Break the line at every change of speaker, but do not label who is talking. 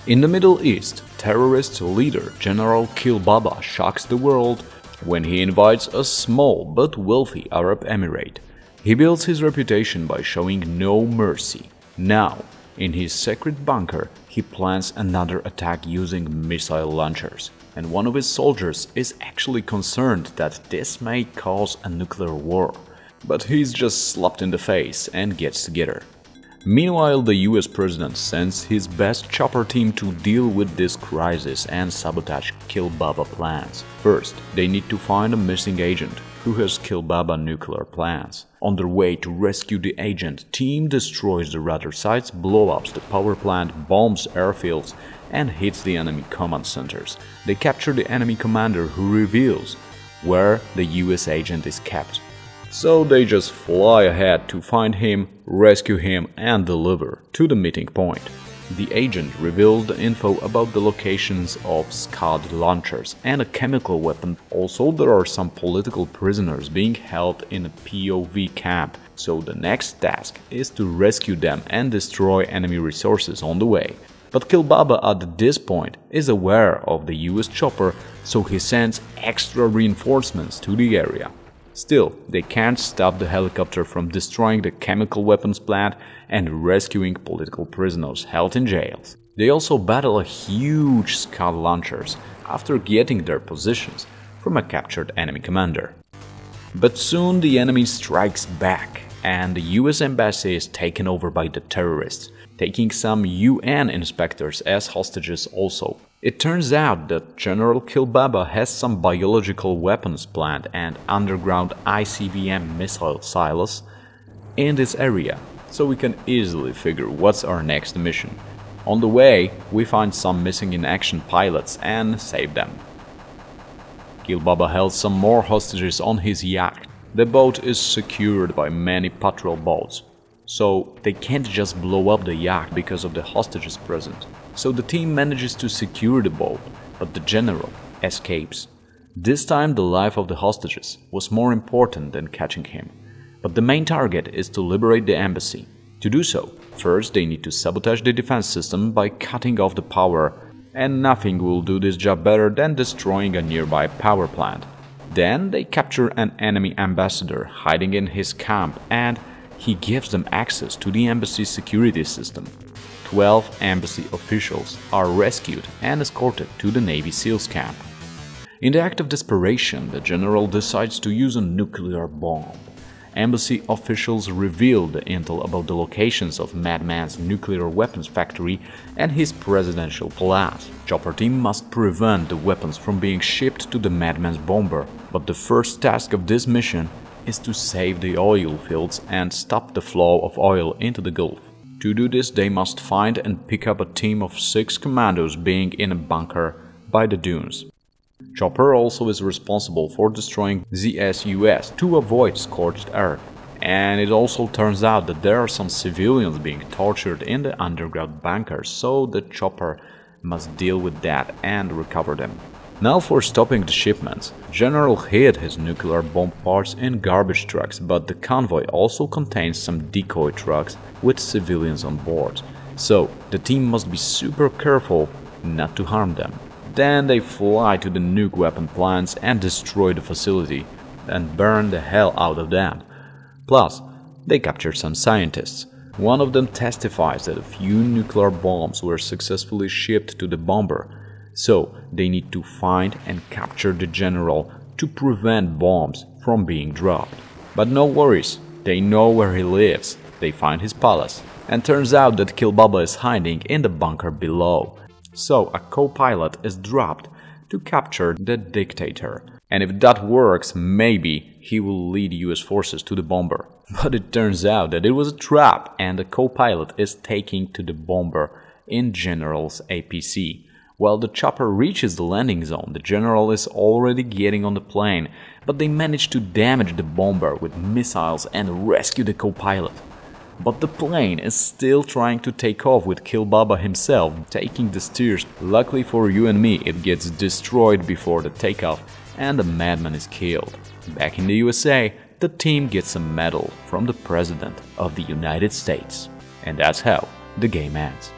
In the Middle East, terrorist leader General Kilbaba shocks the world when he invites a small but wealthy Arab emirate. He builds his reputation by showing no mercy. Now, in his secret bunker, he plans another attack using missile launchers, and one of his soldiers is actually concerned that this may cause a nuclear war. But he's just slapped in the face and gets together. Meanwhile, the US president sends his best chopper team to deal with this crisis and sabotage Kilbaba plans. First, they need to find a missing agent who has Kilbaba nuclear plans. On their way to rescue the agent, team destroys the radar sites, blows up the power plant, bombs airfields, and hits the enemy command centers. They capture the enemy commander who reveals where the US agent is kept. So they just fly ahead to find him, rescue him, and deliver to the meeting point. The agent reveals the info about the locations of Scud launchers and a chemical weapon. Also, there are some political prisoners being held in a POV camp, so the next task is to rescue them and destroy enemy resources on the way. But Kilbaba at this point is aware of the US chopper, so he sends extra reinforcements to the area. Still, they can't stop the helicopter from destroying the chemical weapons plant and rescuing political prisoners held in jails. They also battle a huge Scud launchers after getting their positions from a captured enemy commander. But soon the enemy strikes back and the US embassy is taken over by the terrorists, taking some UN inspectors as hostages also. It turns out that General Kilbaba has some biological weapons plant and underground ICBM missile silos in this area, so we can easily figure what's our next mission. On the way, we find some missing in action pilots and save them. Kilbaba held some more hostages on his yacht. The boat is secured by many patrol boats, so they can't just blow up the yacht because of the hostages present. So the team manages to secure the boat, but the general escapes. This time the life of the hostages was more important than catching him. But the main target is to liberate the embassy. To do so, first they need to sabotage the defense system by cutting off the power, and nothing will do this job better than destroying a nearby power plant. Then they capture an enemy ambassador hiding in his camp and he gives them access to the embassy's security system. 12 embassy officials are rescued and escorted to the Navy SEALs camp. In the act of desperation, the general decides to use a nuclear bomb. Embassy officials reveal the intel about the locations of Madman's nuclear weapons factory and his presidential palace. Chopper team must prevent the weapons from being shipped to the Madman's bomber, but the first task of this mission is to save the oil fields and stop the flow of oil into the Gulf. To do this, they must find and pick up a team of 6 commandos being in a bunker by the dunes. Chopper also is responsible for destroying ZSUS to avoid scorched earth. And it also turns out that there are some civilians being tortured in the underground bunkers, so the Chopper must deal with that and recover them. Now for stopping the shipments, General hid his nuclear bomb parts in garbage trucks, but the convoy also contains some decoy trucks with civilians on board, so the team must be super careful not to harm them. Then they fly to the nuke weapon plants and destroy the facility and burn the hell out of them. Plus, they capture some scientists. One of them testifies that a few nuclear bombs were successfully shipped to the bomber. So, they need to find and capture the general to prevent bombs from being dropped. But no worries, they know where he lives. They find his palace. And turns out that Kilbaba is hiding in the bunker below. So, a co-pilot is dropped to capture the dictator. And if that works, maybe he will lead US forces to the bomber. But it turns out that it was a trap and the co-pilot is taken to the bomber in General's APC. While the chopper reaches the landing zone, the general is already getting on the plane, but they manage to damage the bomber with missiles and rescue the co-pilot. But the plane is still trying to take off with Kilbaba himself taking the steers. Luckily for you and me, it gets destroyed before the takeoff and the madman is killed. Back in the USA, the team gets a medal from the President of the United States. And that's how the game ends.